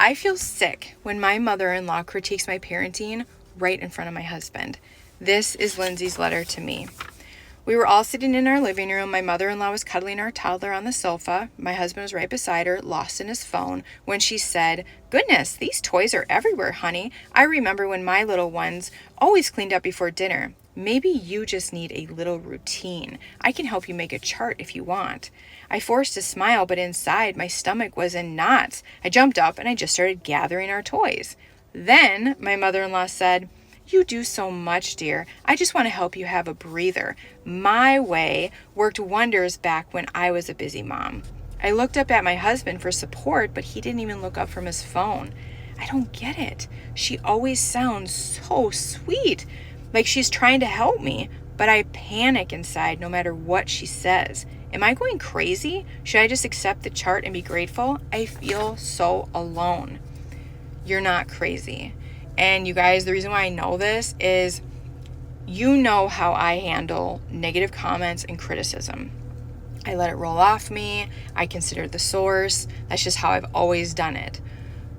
I feel sick when my mother-in-law critiques my parenting right in front of my husband. This is Lindsay's letter to me. We were all sitting in our living room. My mother-in-law was cuddling our toddler on the sofa. My husband was right beside her, lost in his phone, when she said, "Goodness, these toys are everywhere, honey. I remember when my little ones always cleaned up before dinner. Maybe you just need a little routine. I can help you make a chart if you want." I forced a smile, but inside my stomach was in knots. I jumped up and I just started gathering our toys. Then my mother-in-law said, "You do so much, dear. I just want to help you have a breather. My way worked wonders back when I was a busy mom." I looked up at my husband for support, but he didn't even look up from his phone. I don't get it. She always sounds so sweet, like she's trying to help me, but I panic inside no matter what she says. Am I going crazy? Should I just accept the chart and be grateful? I feel so alone. You're not crazy. And you guys, the reason why I know this is you know how I handle negative comments and criticism. I let it roll off me. I consider the source. That's just how I've always done it.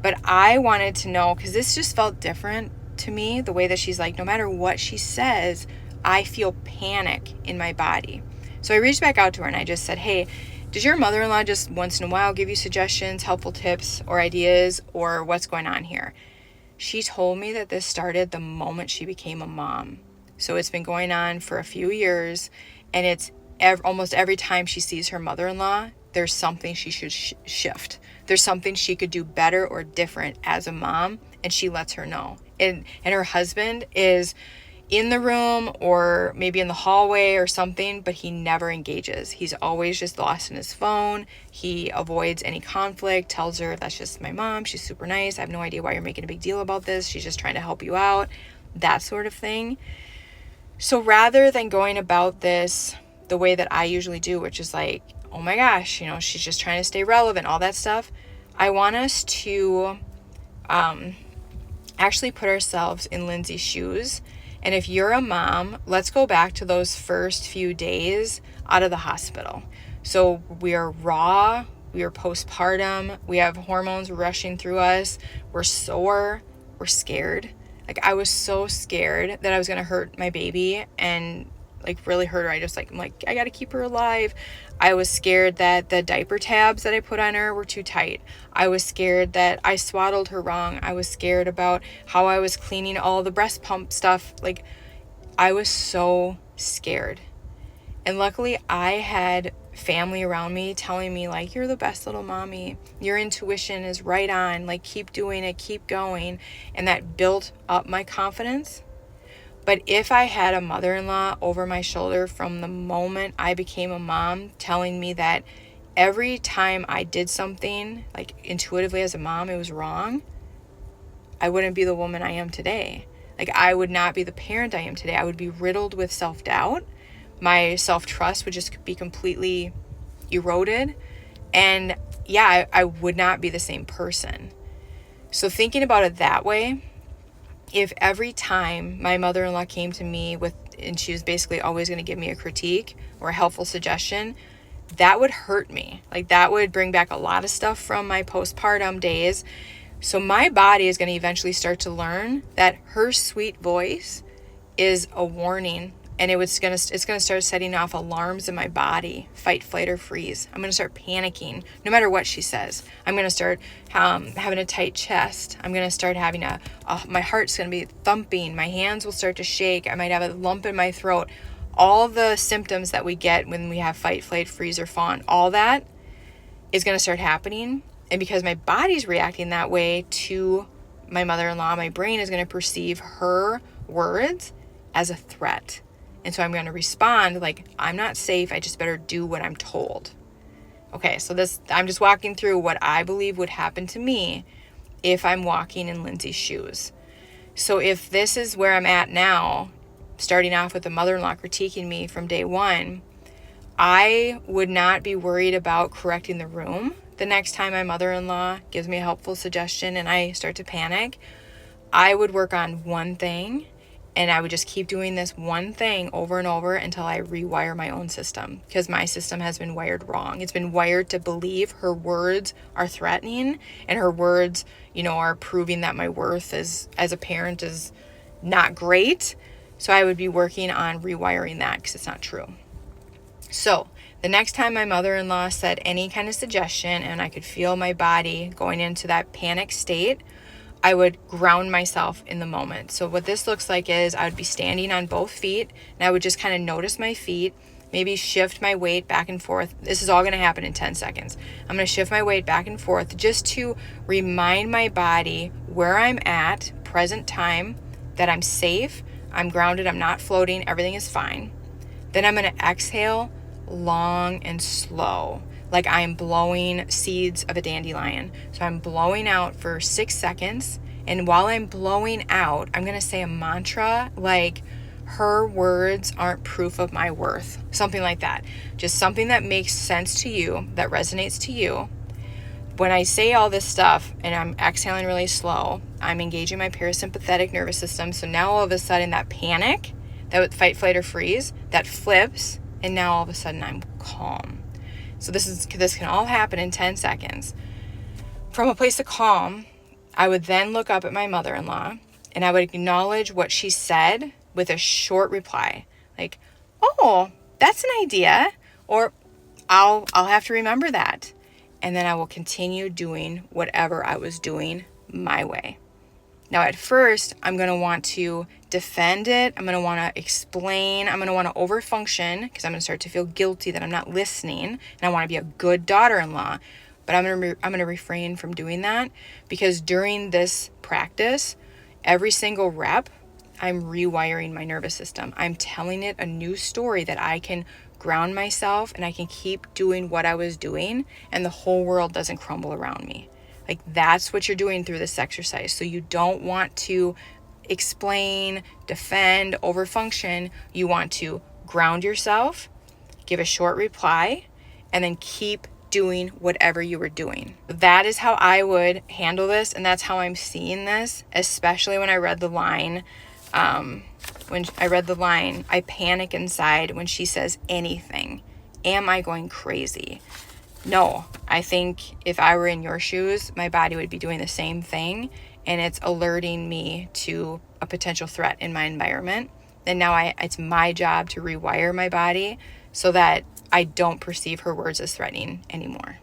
But I wanted to know, because this just felt different to me, the way that she's like, no matter what she says, I feel panic in my body. So I reached back out to her and I just said, "Hey, does your mother-in-law just once in a while give you suggestions, helpful tips, or ideas, or what's going on here?" She told me that this started the moment she became a mom. So it's been going on for a few years, and it's almost every time she sees her mother-in-law, there's something she should shift. There's something she could do better or different as a mom, and she lets her know. And her husband is in the room or maybe in the hallway or something, but he never engages. He's always just lost in his phone. He avoids any conflict, tells her, "That's just my mom. She's super nice. I have no idea why you're making a big deal about this. She's just trying to help you out," that sort of thing. So rather than going about this the way that I usually do, which is like, oh my gosh, she's just trying to stay relevant, all that stuff, I want us to actually put ourselves in Lindsay's shoes. And if you're a mom, let's go back to those first few days out of the hospital. So we are raw, we are postpartum, we have hormones rushing through us, we're sore, we're scared. Like, I was so scared that I was gonna hurt my baby and really hurt her. I'm like, I gotta keep her alive. I was scared that the diaper tabs that I put on her were too tight. I was scared that I swaddled her wrong. I was scared about how I was cleaning all the breast pump stuff. I was so scared. And luckily I had family around me telling me, "You're the best little mommy. Your intuition is right on. Keep doing it, keep going." And that built up my confidence. But if I had a mother-in-law over my shoulder from the moment I became a mom, telling me that every time I did something, intuitively as a mom, it was wrong, I wouldn't be the woman I am today. I would not be the parent I am today. I would be riddled with self-doubt. My self-trust would just be completely eroded. And yeah, I would not be the same person. So thinking about it that way, if every time my mother-in-law came to me and she was basically always going to give me a critique or a helpful suggestion, that would hurt me. That would bring back a lot of stuff from my postpartum days. So my body is going to eventually start to learn that her sweet voice is a warning, and it's going to start setting off alarms in my body, fight, flight, or freeze. I'm going to start panicking no matter what she says. I'm going to start having a tight chest. I'm going to start having my heart's going to be thumping. My hands will start to shake. I might have a lump in my throat. All the symptoms that we get when we have fight, flight, freeze, or fawn, all that is going to start happening. And because my body's reacting that way to my mother-in-law, my brain is going to perceive her words as a threat. And so I'm going to respond I'm not safe. I just better do what I'm told. Okay, so I'm just walking through what I believe would happen to me if I'm walking in Lindsay's shoes. So if this is where I'm at now, starting off with the mother-in-law critiquing me from day one, I would not be worried about correcting the room the next time my mother-in-law gives me a helpful suggestion and I start to panic. I would work on one thing, And I would just keep doing this one thing over and over until I rewire my own system, because my system has been wired wrong. It's been wired to believe her words are threatening, and her words, are proving that my worth as a parent is not great. So I would be working on rewiring that, because it's not true. So the next time my mother-in-law said any kind of suggestion and I could feel my body going into that panic state, I would ground myself in the moment. So what this looks like is I would be standing on both feet, and I would just kind of notice my feet, maybe shift my weight back and forth. This is all going to happen in 10 seconds. I'm going to shift my weight back and forth just to remind my body where I'm at, present time, that I'm safe, I'm grounded, I'm not floating, everything is fine. Then I'm going to exhale long and slow, like I'm blowing seeds of a dandelion. So I'm blowing out for 6 seconds. And while I'm blowing out, I'm going to say a mantra like, her words aren't proof of my worth. Something like that. Just something that makes sense to you, that resonates to you. When I say all this stuff and I'm exhaling really slow, I'm engaging my parasympathetic nervous system. So now all of a sudden that panic, that fight, flight, or freeze, that flips. And now all of a sudden I'm calm. So this can all happen in 10 seconds. From a place of calm, I would then look up at my mother-in-law and I would acknowledge what she said with a short reply. Like, oh, that's an idea. Or I'll have to remember that. And then I will continue doing whatever I was doing my way. Now, at first, I'm going to want to defend it. I'm going to want to explain. I'm going to want to overfunction, because I'm going to start to feel guilty that I'm not listening, and I want to be a good daughter-in-law. But I'm going to refrain from doing that, because during this practice, every single rep, I'm rewiring my nervous system. I'm telling it a new story that I can ground myself and I can keep doing what I was doing, and the whole world doesn't crumble around me. Like, that's what you're doing through this exercise. So you don't want to explain, defend, overfunction. You want to ground yourself, give a short reply, and then keep doing whatever you were doing. That is how I would handle this, and that's how I'm seeing this, especially when I read the line. When I read the line, I panic inside when she says anything. Am I going crazy? No, I think if I were in your shoes, my body would be doing the same thing, and it's alerting me to a potential threat in my environment. And now it's my job to rewire my body so that I don't perceive her words as threatening anymore.